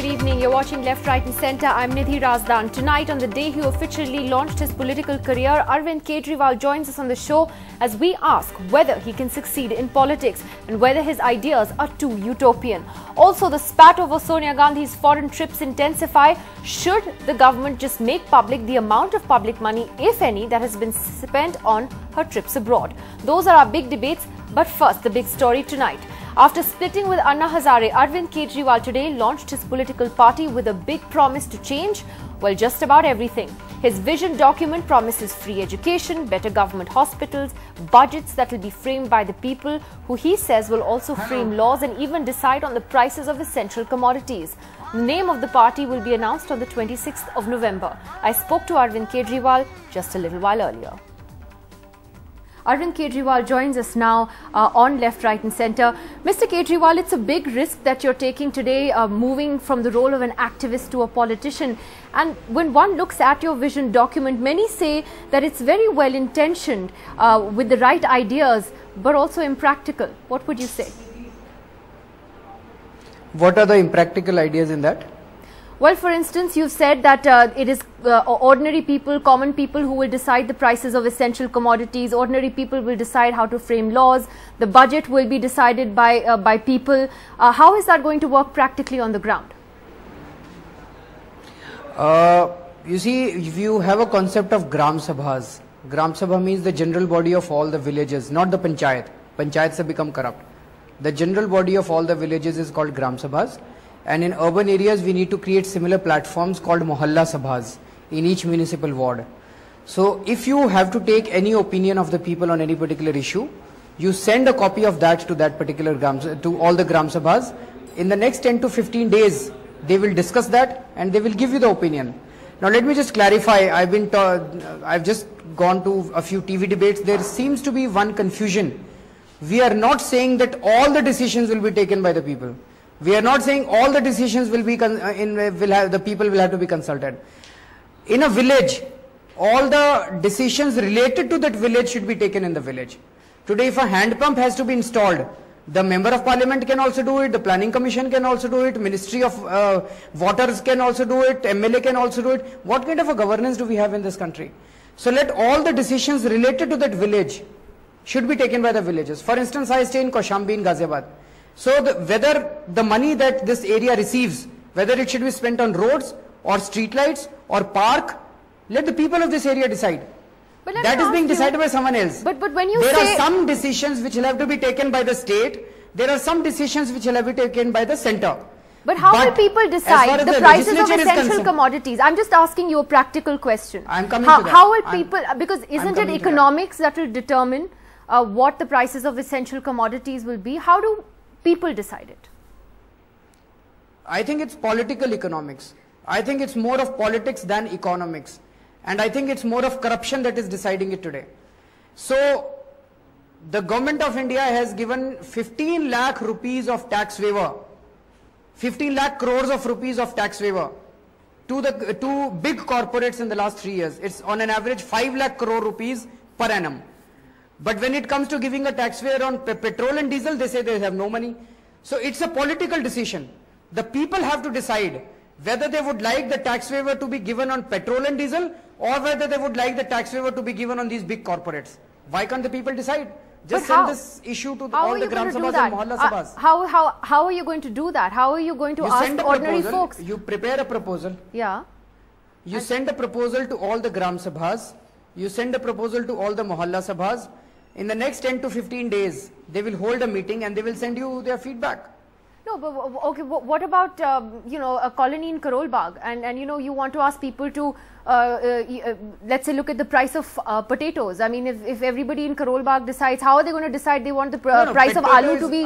evening. You're watching Left, Right and Centre. I'm Nidhi Razdan. Tonight, on the day he officially launched his political career, Arvind Kejriwal joins us on the show as we ask whether he can succeed in politics and whether his ideas are too utopian. Also, the spat over Sonia Gandhi's foreign trips intensify. Should the government just make public the amount of public money, if any, that has been spent on her trips abroad? Those are our big debates. But first, the big story tonight. After splitting with Anna Hazare, Arvind Kejriwal today launched his political party with a big promise to change, well, just about everything. His vision document promises free education, better government hospitals, budgets that will be framed by the people, who he says will also frame laws and even decide on the prices of essential commodities. The name of the party will be announced on the 26th of November. I spoke to Arvind Kejriwal just a little while earlier. Arvind Kejriwal joins us now on Left, Right and Centre. Mr. Kejriwal, it's a big risk that you're taking today, moving from the role of an activist to a politician. And when one looks at your vision document, many say that it's very well intentioned with the right ideas, but also impractical. What would you say? What are the impractical ideas in that? Well, for instance, you've said that it is ordinary people, common people who will decide the prices of essential commodities. Ordinary people will decide how to frame laws. The budget will be decided by people. How is that going to work practically on the ground? You see, if you have a concept of Gram Sabhas. Gram Sabha means the general body of all the villages, not the panchayat. Panchayats have become corrupt. The general body of all the villages is called Gram Sabhas. And in urban areas, we need to create similar platforms called Mohalla Sabhas in each municipal ward. So if you have to take any opinion of the people on any particular issue, you send a copy of that to that particular to all the Gram Sabhas. In the next 10 to 15 days, they will discuss that and they will give you the opinion. Now let me just clarify. I've just gone to a few TV debates. There seems to be one confusion. We are not saying that all the decisions will be taken by the people. We are not saying all the decisions will be the people will have to be consulted. In a village, all the decisions related to that village should be taken in the village. Today, if a hand pump has to be installed, the member of parliament can also do it, the planning commission can also do it, ministry of waters can also do it, MLA can also do it. What kind of a governance do we have in this country? So let all the decisions related to that village should be taken by the villages. For instance, I stay in Kaushambi in Ghaziabad. So whether the money that this area receives, whether it should be spent on roads or street lights or park, let the people of this area decide. That is being decided by someone else. But when you there say are some decisions which will have to be taken by the state, there are some decisions which will have to be taken by the center. But how will people decide the prices of essential commodities? I'm just asking you a practical question. I'm coming to that. How will people, because isn't it economics that will determine what the prices of essential commodities will be? How do people decide it? I think it's political economics. I think it's more of politics than economics. And I think it's more of corruption that is deciding it today. So, the government of India has given 15 lakh rupees of tax waiver, 15 lakh crores of rupees of tax waiver to the two big corporates in the last 3 years. It's on an average 5 lakh crore rupees per annum. But when it comes to giving a tax waiver on petrol and diesel, they say they have no money. So it's a political decision. The people have to decide whether they would like the tax waiver to be given on petrol and diesel or whether they would like the tax waiver to be given on these big corporates. Why can't the people decide? Just send this issue to all the Gram Sabhas and Mohalla Sabhas. How are you going to do that? How are you going to ask ordinary folks? You prepare a proposal. Yeah. You send a proposal to all the Gram Sabhas. You send a proposal to all the Mohalla Sabhas. In the next 10 to 15 days, they will hold a meeting and they will send you their feedback. No, but okay, what about, a colony in Karol Bagh and you want to ask people to, let's say, look at the price of potatoes. I mean, if everybody in Karol Bagh decides, how are they going to decide they want the price of aloo to be,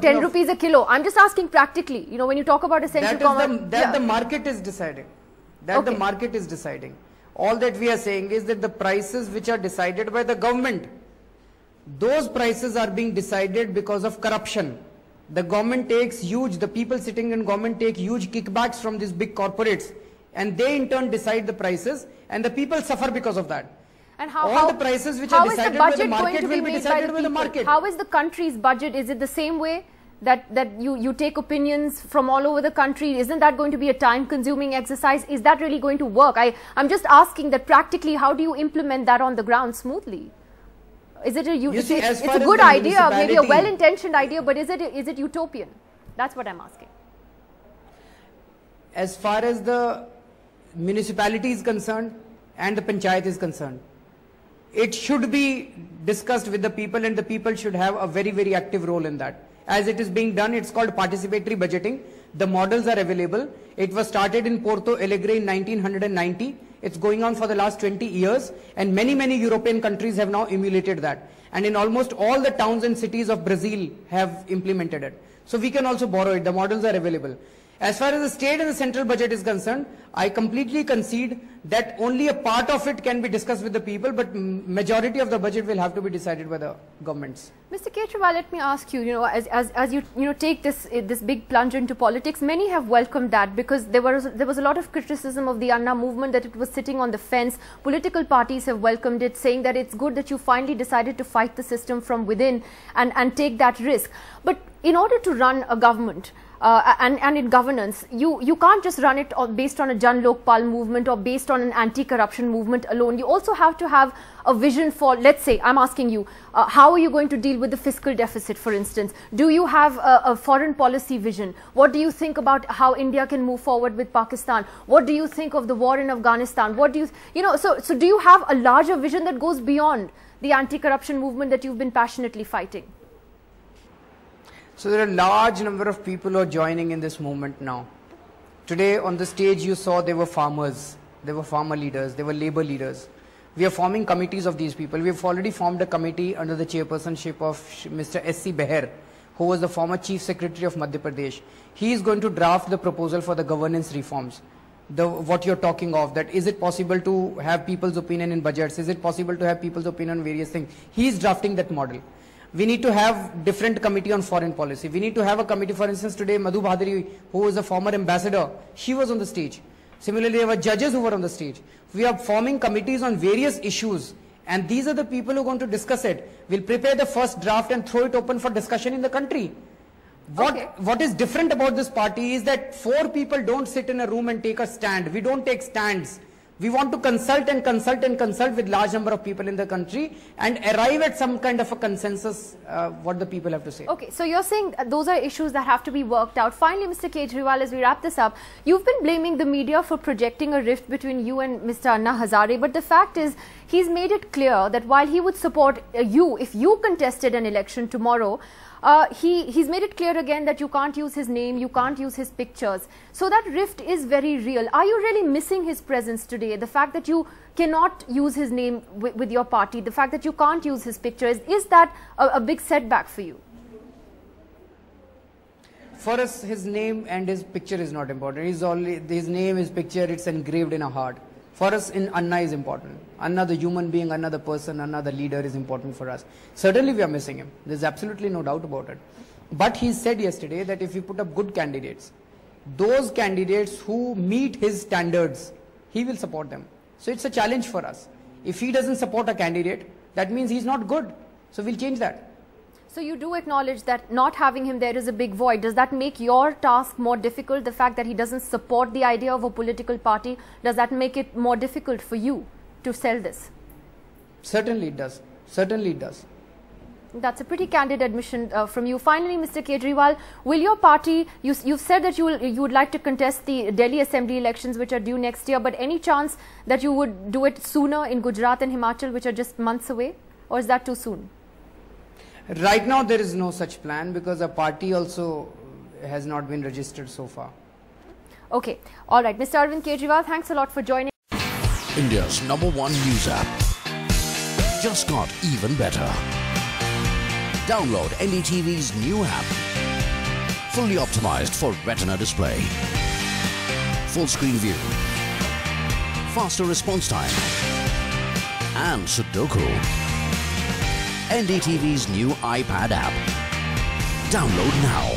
10 rupees a kilo? I'm just asking practically, when you talk about essential commodities. That the market is deciding. The market is deciding. All that we are saying is that the prices which are decided by the government, those prices are being decided because of corruption. The government takes the people sitting in government take huge kickbacks from these big corporates and they in turn decide the prices and the people suffer because of that. And all the prices which are decided by the market will be decided by the market. How is the country's budget? Is it the same way that you take opinions from all over the country? Isn't that going to be a time-consuming exercise? Is that really going to work? I'm just asking that practically, how do you implement that on the ground smoothly? Is it it's a good idea, maybe a well-intentioned idea, but is it utopian? That's what I'm asking. As far as the municipality is concerned and the panchayat is concerned, it should be discussed with the people, and the people should have a very, very active role in that. As it is being done, it's called participatory budgeting. The models are available. It was started in Porto Alegre in 1990. It's going on for the last 20 years, and many, many European countries have now emulated that. And in almost all the towns and cities of Brazil have implemented it. So we can also borrow it. The models are available. As far as the state and the central budget is concerned, I completely concede that only a part of it can be discussed with the people, but majority of the budget will have to be decided by the governments. Mr. Kejriwal, let me ask you, as you take this big plunge into politics, many have welcomed that, because there was a lot of criticism of the Anna movement, that it was sitting on the fence. Political parties have welcomed it, saying that it's good that you finally decided to fight the system from within and take that risk. But in order to run a government, and in governance, you can't just run it based on a Jan Lokpal movement or based on an anti-corruption movement alone. You also have to have a vision for, let's say, I'm asking you, how are you going to deal with the fiscal deficit, for instance? Do you have a foreign policy vision? What do you think about how India can move forward with Pakistan? What do you think of the war in Afghanistan? What do so do you have a larger vision that goes beyond the anti-corruption movement that you've been passionately fighting? So there are a large number of people who are joining in this movement now. Today on the stage you saw there were farmers, there were farmer leaders, there were labor leaders. We are forming committees of these people. We have already formed a committee under the chairpersonship of Mr. S.C. Beher, who was the former Chief Secretary of Madhya Pradesh. He is going to draft the proposal for the governance reforms. What you're talking of, that is it possible to have people's opinion in budgets? Is it possible to have people's opinion on various things? He is drafting that model. We need to have different committee on foreign policy. We need to have a committee, for instance, today Madhu Bhadri, who was a former ambassador, she was on the stage. Similarly, there were judges who were on the stage. We are forming committees on various issues, and these are the people who are going to discuss it. We'll prepare the first draft and throw it open for discussion in the country. What is different about this party is that 4 people don't sit in a room and take a stand. We don't take stands. We want to consult and consult and consult with large number of people in the country and arrive at some kind of a consensus, what the people have to say. Okay, so you're saying those are issues that have to be worked out. Finally, Mr. Kejriwal, as we wrap this up, you've been blaming the media for projecting a rift between you and Mr. Anna Hazare, but the fact is, he's made it clear that while he would support you if you contested an election tomorrow, he's made it clear again that you can't use his name, you can't use his pictures. So that rift is very real. Are you really missing his presence today? The fact that you cannot use his name with your party, the fact that you can't use his pictures, is that a big setback for you? For us, his name and his picture is not important. His name, his picture, it's engraved in our heart. For us, Anna is important. Anna, the human being, Anna, the person, Anna, the leader is important for us. Certainly, we are missing him. There's absolutely no doubt about it. But he said yesterday that if we put up good candidates, those candidates who meet his standards, he will support them. So it's a challenge for us. If he doesn't support a candidate, that means he's not good. So we'll change that. So you do acknowledge that not having him there is a big void. Does that make your task more difficult? The fact that he doesn't support the idea of a political party, does that make it more difficult for you to sell this? Certainly it does. Certainly it does. That's a pretty candid admission from you. Finally, Mr. Kejriwal, will your party, you've said that you would like to contest the Delhi Assembly elections which are due next year, but any chance that you would do it sooner in Gujarat and Himachal, which are just months away? Or is that too soon? Right now there is no such plan because a party also has not been registered so far. Okay. All right. Mr. Arvind Kejriwal, thanks a lot for joining. India's #1 news app just got even better. Download NDTV's new app. Fully optimized for retina display. Full screen view. Faster response time. And Sudoku. NDTV's new iPad app. Download now.